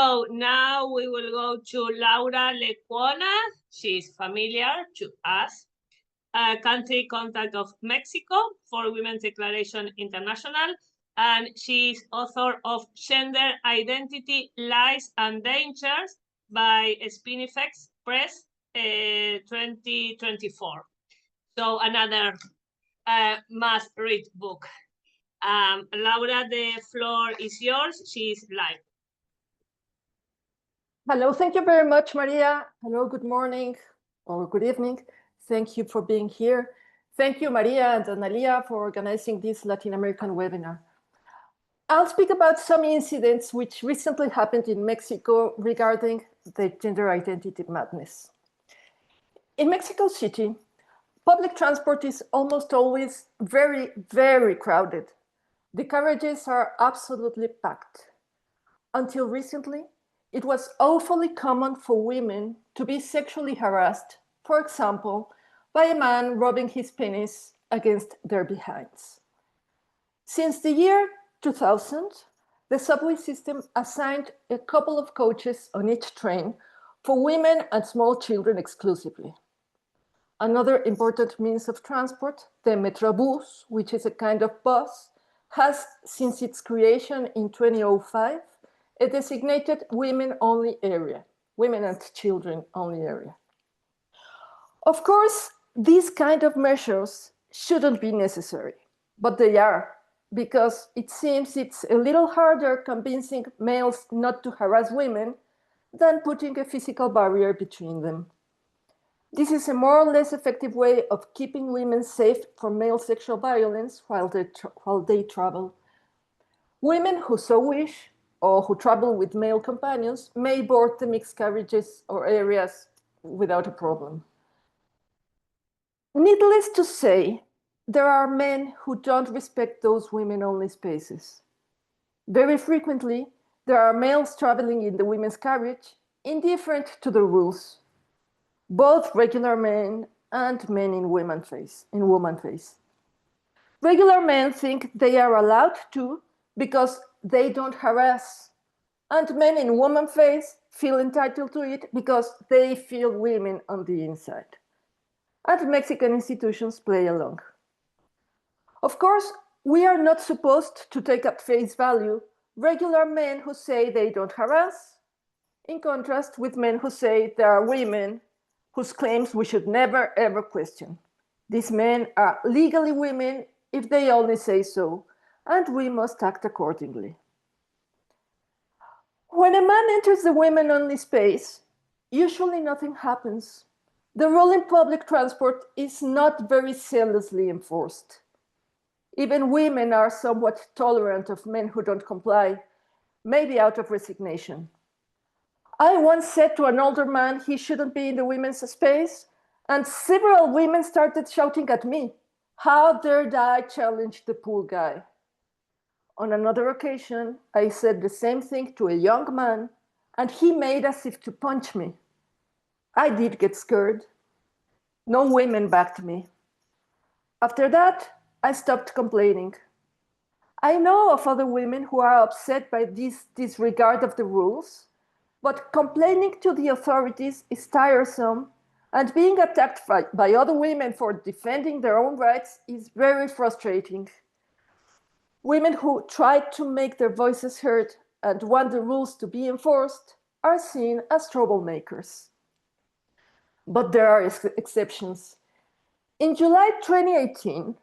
So now we will go to Laura Lecuona. She's familiar to us. Country contact of Mexico for Women's Declaration International, and she's author of Gender Identity, Lies and Dangers by Spinifex Press 2024. So another must-read book. Laura, the floor is yours. She's live. Hello, thank you very much, Maria. Hello, good morning or good evening. Thank you for being here. Thank you, Maria and Analia, for organizing this Latin American webinar. I'll speak about some incidents which recently happened in Mexico regarding the gender identity madness. In Mexico City, public transport is almost always very, very crowded. The carriages are absolutely packed. Until recently, it was awfully common for women to be sexually harassed, for example, by a man rubbing his penis against their behinds. Since the year 2000, the subway system assigned a couple of coaches on each train for women and small children exclusively. Another important means of transport, the Metrobus, which is a kind of bus, has, since its creation in 2005, a designated women-only area, women and children-only area. Of course, these kind of measures shouldn't be necessary, but they are, because it seems it's a little harder convincing males not to harass women than putting a physical barrier between them. This is a more or less effective way of keeping women safe from male sexual violence while they travel. Women who so wish or who travel with male companions may board the mixed carriages or areas without a problem. Needless to say, there are men who don't respect those women-only spaces. Very frequently, there are males traveling in the women's carriage indifferent to the rules, both regular men and men in woman face. Regular men think they are allowed to because they don't harass, and men in woman face feel entitled to it because they feel women on the inside. And Mexican institutions play along. Of course, we are not supposed to take at face value regular men who say they don't harass, in contrast with men who say there are women whose claims we should never ever question. These men are legally women if they only say so, and we must act accordingly. When a man enters the women-only space, usually nothing happens. The rule in public transport is not very zealously enforced. Even women are somewhat tolerant of men who don't comply, maybe out of resignation. I once said to an older man he shouldn't be in the women's space, and several women started shouting at me, "How dared I challenge the poor guy?" On another occasion, I said the same thing to a young man, and he made as if to punch me. I did get scared. No women backed me. After that, I stopped complaining. I know of other women who are upset by this disregard of the rules, but complaining to the authorities is tiresome, and being attacked by other women for defending their own rights is very frustrating. Women who try to make their voices heard and want the rules to be enforced are seen as troublemakers. But there are exceptions. In July 2018,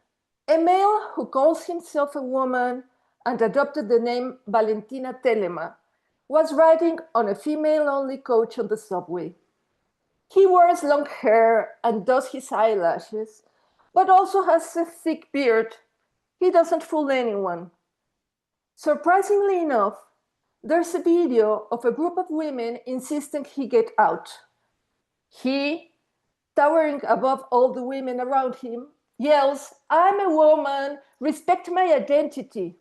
a male who calls himself a woman and adopted the name Valentina Telema was riding on a female-only coach on the subway. He wears long hair and does his eyelashes, but also has a thick beard. He doesn't fool anyone. Surprisingly enough, there's a video of a group of women insisting he get out. He, towering above all the women around him, yells, "I'm a woman, respect my identity."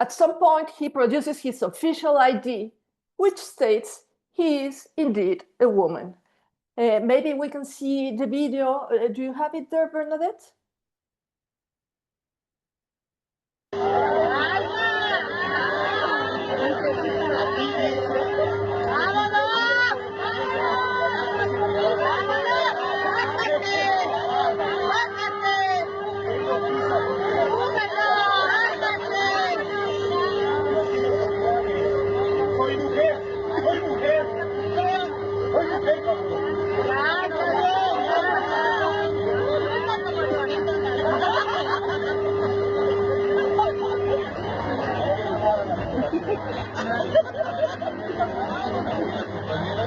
At some point, he produces his official ID, which states he is indeed a woman. Maybe we can see the video. Do you have it there, Bernadette? Soy mujer, soy mujer, soy mujer,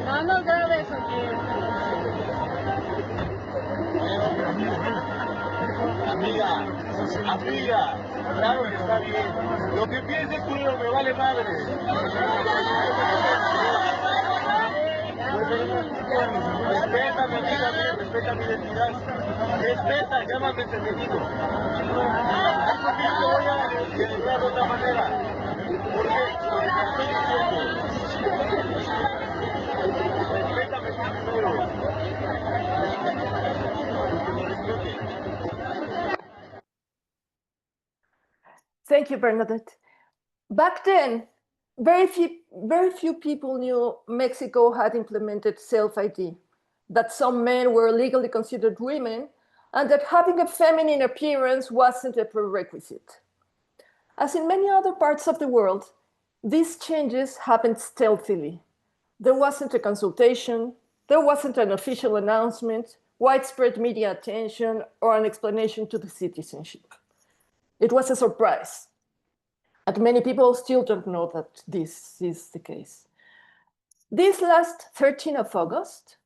No nos grabes aquí. Amiga, claro que está bien. Lo que pienses tú no me vale madre. Respétame, amiga, respeta mi identidad. Respeta, llámame femenino. Yo voy a celebrar de otra manera. Porque te estoy diciendo. Respétame primero. Thank you, Bernadette. Back then, very few people knew Mexico had implemented self-ID, that some men were legally considered women, and that having a feminine appearance wasn't a prerequisite. As in many other parts of the world, these changes happened stealthily. There wasn't a consultation, there wasn't an official announcement, widespread media attention, or an explanation to the citizenship. It was a surprise. And many people still don't know that this is the case. This last 13th of August,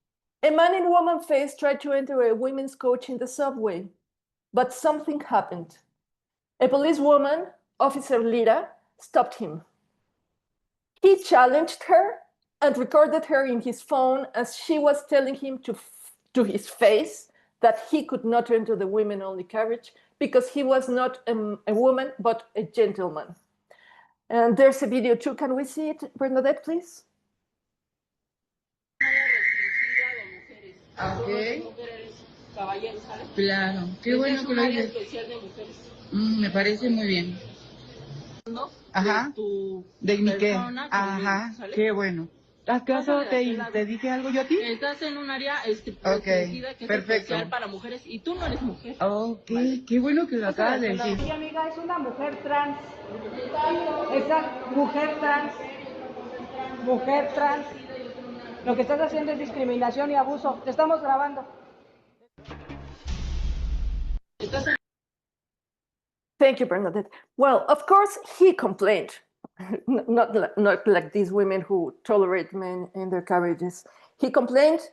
a man in woman face tried to enter a women's coach in the subway, but something happened. A policewoman, Officer Lira, stopped him. He challenged her and recorded her in his phone as she was telling him to his face that he could not enter the women-only carriage because he was not a woman, but a gentleman. And there's a video too. Can we see it, Bernadette, please? Ok. Claro. Qué bueno que lo dices. Me parece muy bien. Ajá. De mi qué. Ajá. Qué bueno. ¿Acaso te dije algo yo a ti? Estás en un área restringida que es especial para mujeres y tú no eres mujer. Ok, vale. Qué bueno que lo acabas de decir. Mi amiga es una mujer trans. Exacto, mujer trans. Mujer trans. Lo que estás haciendo es discriminación y abuso. Te estamos grabando. Thank you, Bernadette. Well, of course, he complained. Not like these women who tolerate men in their carriages. He complained,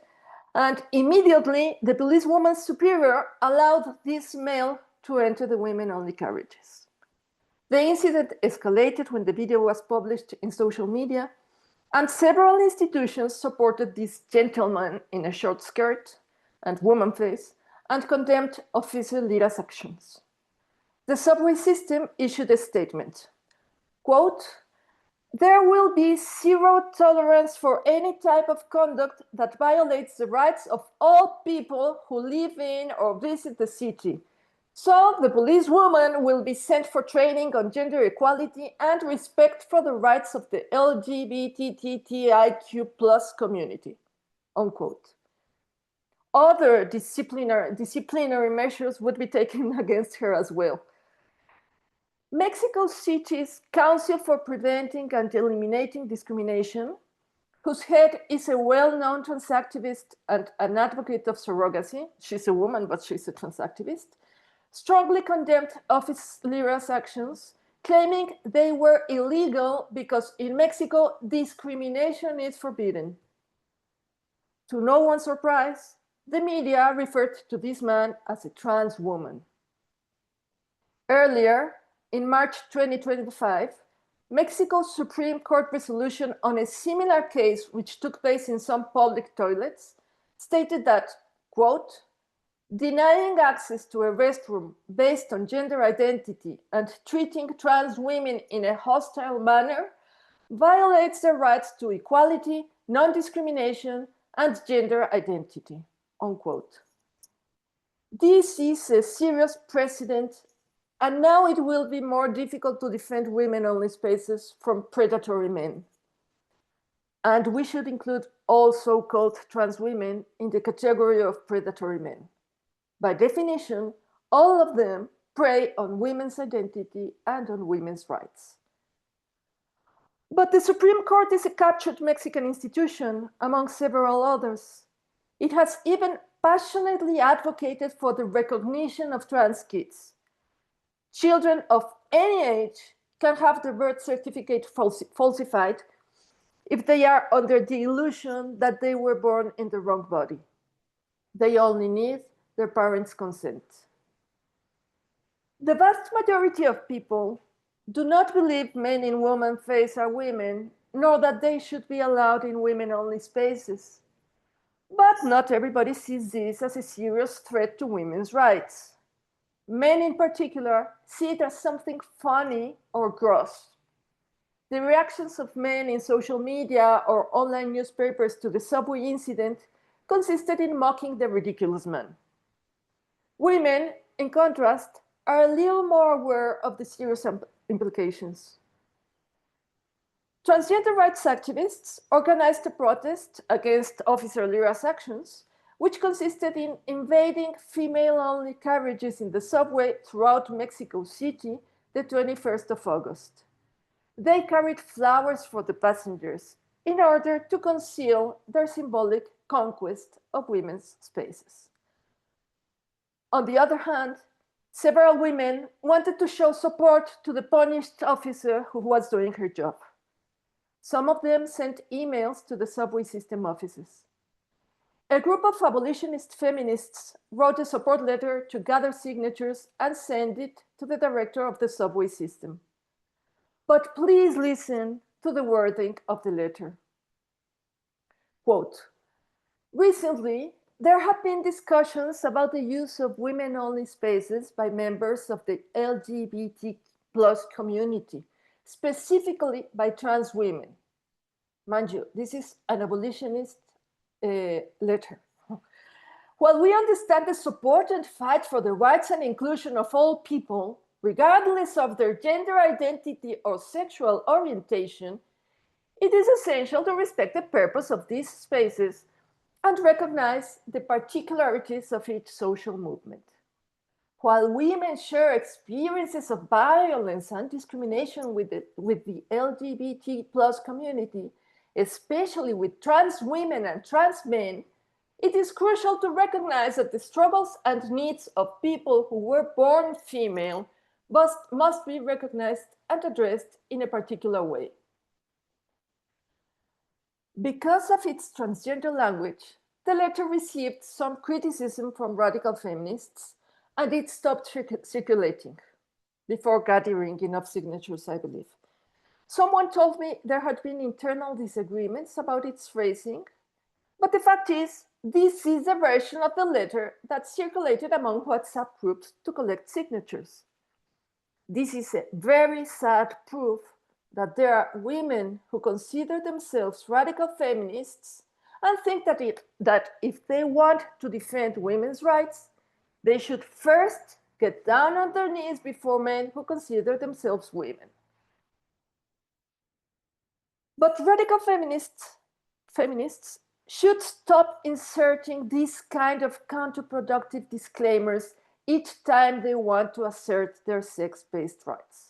and immediately the policewoman's superior allowed this male to enter the women-only carriages. The incident escalated when the video was published in social media, and several institutions supported this gentleman in a short skirt and woman face and condemned Officer Lira's actions. The subway system issued a statement, quote, "There will be zero tolerance for any type of conduct that violates the rights of all people who live in or visit the city. So the policewoman will be sent for training on gender equality and respect for the rights of the LGBTQIQ+ community," unquote. Other disciplinary measures would be taken against her as well. Mexico City's Council for Preventing and Eliminating Discrimination, whose head is a well-known trans activist and an advocate of surrogacy, she's a woman, but she's a trans activist, strongly condemned Officer Lira's actions, claiming they were illegal because in Mexico, discrimination is forbidden. To no one's surprise, the media referred to this man as a trans woman. Earlier, in March 2025, Mexico's Supreme Court resolution on a similar case, which took place in some public toilets, stated that, quote, "Denying access to a restroom based on gender identity and treating trans women in a hostile manner violates their rights to equality, non-discrimination, and gender identity," unquote. This is a serious precedent, and now it will be more difficult to defend women-only spaces from predatory men. And we should include all so-called trans women in the category of predatory men. By definition, all of them prey on women's identity and on women's rights. But the Supreme Court is a captured Mexican institution, among several others. It has even passionately advocated for the recognition of trans kids. Children of any age can have their birth certificate falsified if they are under the illusion that they were born in the wrong body. They only need their parents' consent. The vast majority of people do not believe men in woman face are women, nor that they should be allowed in women-only spaces. But not everybody sees this as a serious threat to women's rights. Men in particular see it as something funny or gross. The reactions of men in social media or online newspapers to the subway incident consisted in mocking the ridiculous man. Women, in contrast, are a little more aware of the serious implications. Transgender rights activists organized a protest against Officer Lira's actions, which consisted in invading female-only carriages in the subway throughout Mexico City the 21st of August. They carried flowers for the passengers in order to conceal their symbolic conquest of women's spaces. On the other hand, several women wanted to show support to the punished officer who was doing her job. Some of them sent emails to the subway system offices. A group of abolitionist feminists wrote a support letter to gather signatures and send it to the director of the subway system. But please listen to the wording of the letter. Quote, recently, there have been discussions about the use of women-only spaces by members of the LGBT+ community, specifically by trans women. Mind you, this is an abolitionist letter. While we understand the support and fight for the rights and inclusion of all people, regardless of their gender identity or sexual orientation, it is essential to respect the purpose of these spaces and recognize the particularities of each social movement. While women share experiences of violence and discrimination with the LGBT+ community, especially with trans women and trans men, it is crucial to recognize that the struggles and needs of people who were born female must be recognized and addressed in a particular way. Because of its transgender language, the letter received some criticism from radical feminists, and it stopped circulating before gathering enough signatures, I believe. Someone told me there had been internal disagreements about its phrasing, but the fact is, this is the version of the letter that circulated among WhatsApp groups to collect signatures. This is a very sad proof that there are women who consider themselves radical feminists and think that if they want to defend women's rights, they should first get down on their knees before men who consider themselves women. But radical feminists should stop inserting this kind of counterproductive disclaimers each time they want to assert their sex-based rights.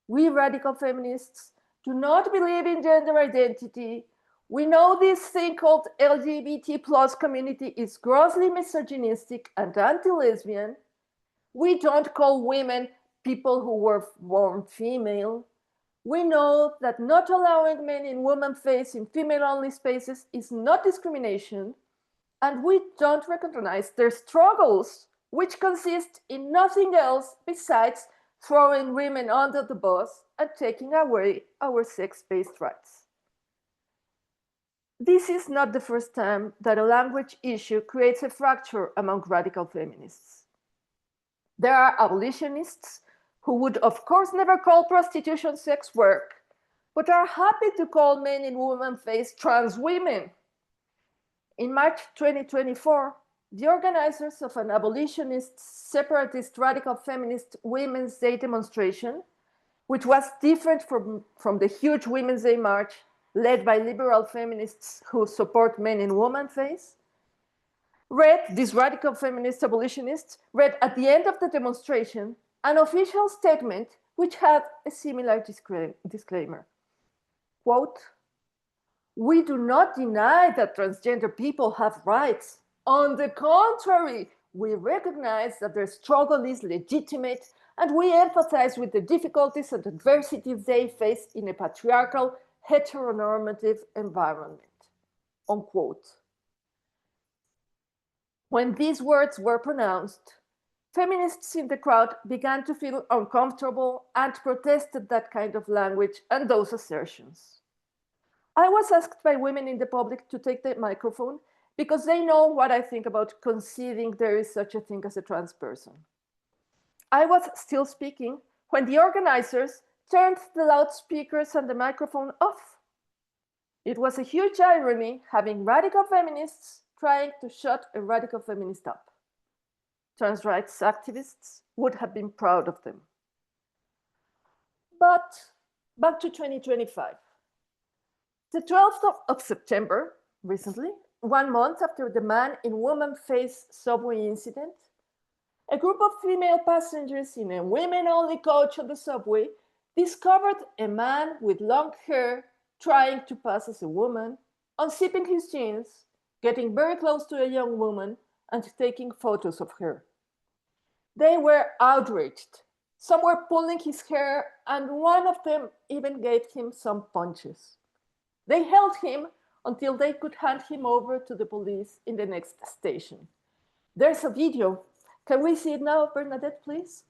We radical feminists do not believe in gender identity. We know this thing called LGBT+ community is grossly misogynistic and anti-lesbian. We don't call women people who were born female. We know that not allowing men in woman face in female-only spaces is not discrimination, and we don't recognize their struggles, which consist in nothing else besides throwing women under the bus and taking away our sex-based rights. This is not the first time that a language issue creates a fracture among radical feminists. There are abolitionists who would, of course, never call prostitution sex work, but are happy to call men in woman face trans women. In March 2024, the organizers of an abolitionist, separatist, radical feminist Women's Day demonstration, which was different from the huge Women's Day march led by liberal feminists who support men in woman face, these radical feminist abolitionists read at the end of the demonstration an official statement which had a similar disclaimer. quote, "We do not deny that transgender people have rights. On the contrary, we recognize that their struggle is legitimate and we empathize with the difficulties and adversities they face in a patriarchal, heteronormative environment," unquote. When these words were pronounced, feminists in the crowd began to feel uncomfortable and protested that kind of language and those assertions. I was asked by women in the public to take the microphone because they know what I think about conceding there is such a thing as a trans person. I was still speaking when the organizers turned the loudspeakers and the microphone off. It was a huge irony having radical feminists trying to shut a radical feminist up. Trans rights activists would have been proud of them. But back to 2025. The 12th of September, recently, 1 month after the man in woman face subway incident, a group of female passengers in a women-only coach on the subway discovered a man with long hair trying to pass as a woman, unzipping his jeans, getting very close to a young woman, and taking photos of her. They were outraged. Some were pulling his hair, and one of them even gave him some punches. They held him until they could hand him over to the police in the next station. There's a video. Can we see it now, Bernadette, please?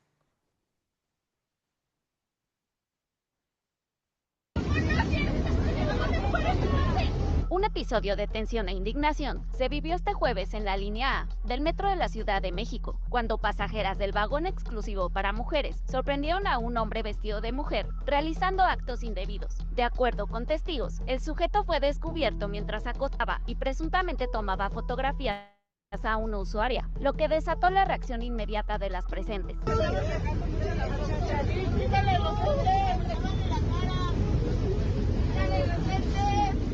Un episodio de tensión e indignación se vivió este jueves en la línea A del metro de la Ciudad de México, cuando pasajeras del vagón exclusivo para mujeres sorprendieron a un hombre vestido de mujer realizando actos indebidos. De acuerdo con testigos, el sujeto fue descubierto mientras acostaba y presuntamente tomaba fotografías a una usuaria, lo que desató la reacción inmediata de las presentes.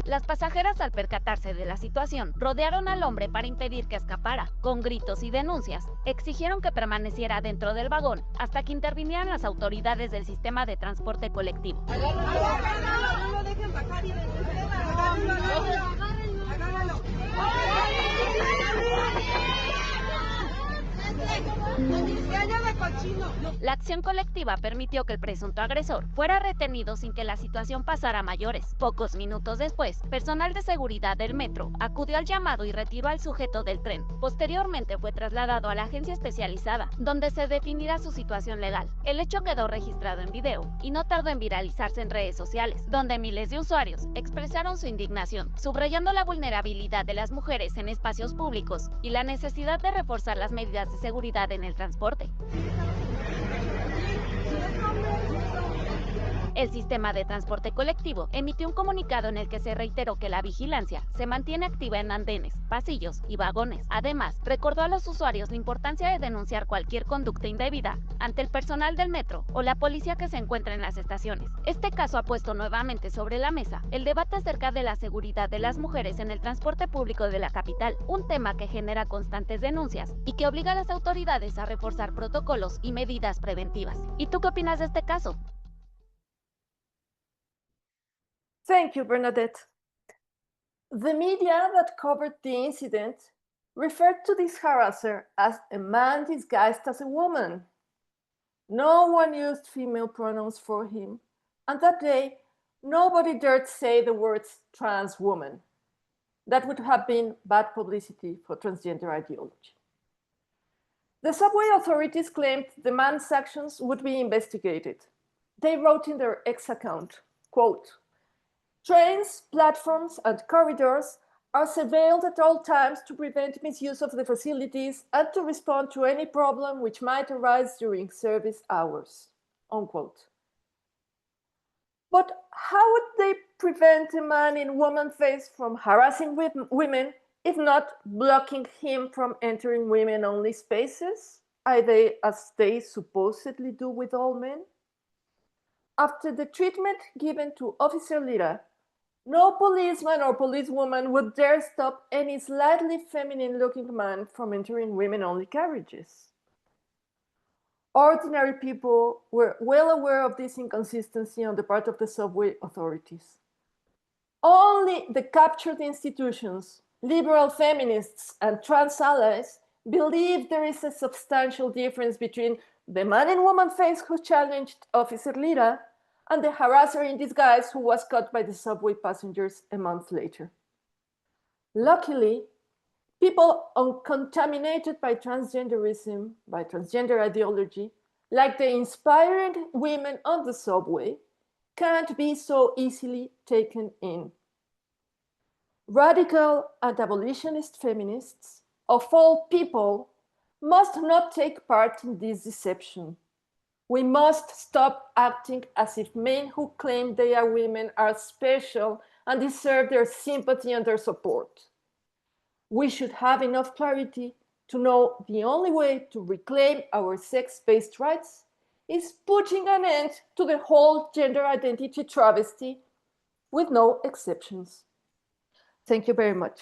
Las pasajeras, al percatarse de la situación, rodearon al hombre para impedir que escapara. Con gritos y denuncias, exigieron que permaneciera dentro del vagón hasta que intervinieran las autoridades del sistema de transporte colectivo. No lo dejen bajar y La acción colectiva permitió que el presunto agresor fuera retenido sin que la situación pasara a mayores. Pocos minutos después, personal de seguridad del metro acudió al llamado y retiró al sujeto del tren. Posteriormente fue trasladado a la agencia especializada, donde se definirá su situación legal. El hecho quedó registrado en video y no tardó en viralizarse en redes sociales, donde miles de usuarios expresaron su indignación, subrayando la vulnerabilidad de las mujeres en espacios públicos y la necesidad de reforzar las medidas de seguridad en el transporte. El sistema de transporte colectivo emitió un comunicado en el que se reiteró que la vigilancia se mantiene activa en andenes, pasillos y vagones. Además, recordó a los usuarios la importancia de denunciar cualquier conducta indebida ante el personal del metro o la policía que se encuentra en las estaciones. Este caso ha puesto nuevamente sobre la mesa el debate acerca de la seguridad de las mujeres en el transporte público de la capital, un tema que genera constantes denuncias y que obliga a las autoridades a reforzar protocolos y medidas preventivas. ¿Y tú qué opinas de este caso? Thank you, Bernadette. The media that covered the incident referred to this harasser as a man disguised as a woman. No one used female pronouns for him, and that day, nobody dared say the words trans woman. That would have been bad publicity for transgender ideology. The subway authorities claimed the man's actions would be investigated. They wrote in their X account, quote, "Trains, platforms, and corridors are surveilled at all times to prevent misuse of the facilities and to respond to any problem which might arise during service hours," unquote. But how would they prevent a man in woman face from harassing women if not blocking him from entering women-only spaces, as they supposedly do with all men? After the treatment given to Officer Lira, no policeman or policewoman would dare stop any slightly feminine-looking man from entering women-only carriages. Ordinary people were well aware of this inconsistency on the part of the subway authorities. Only the captured institutions, liberal feminists, and trans allies believe there is a substantial difference between the man in woman face who challenged Officer Lira and the harasser in disguise who was caught by the subway passengers a month later. Luckily, people uncontaminated by transgenderism, by transgender ideology, like the inspired women on the subway, can't be so easily taken in. Radical and abolitionist feminists of all people must not take part in this deception. We must stop acting as if men who claim they are women are special and deserve their sympathy and their support. We should have enough clarity to know the only way to reclaim our sex-based rights is putting an end to the whole gender identity travesty with no exceptions. Thank you very much.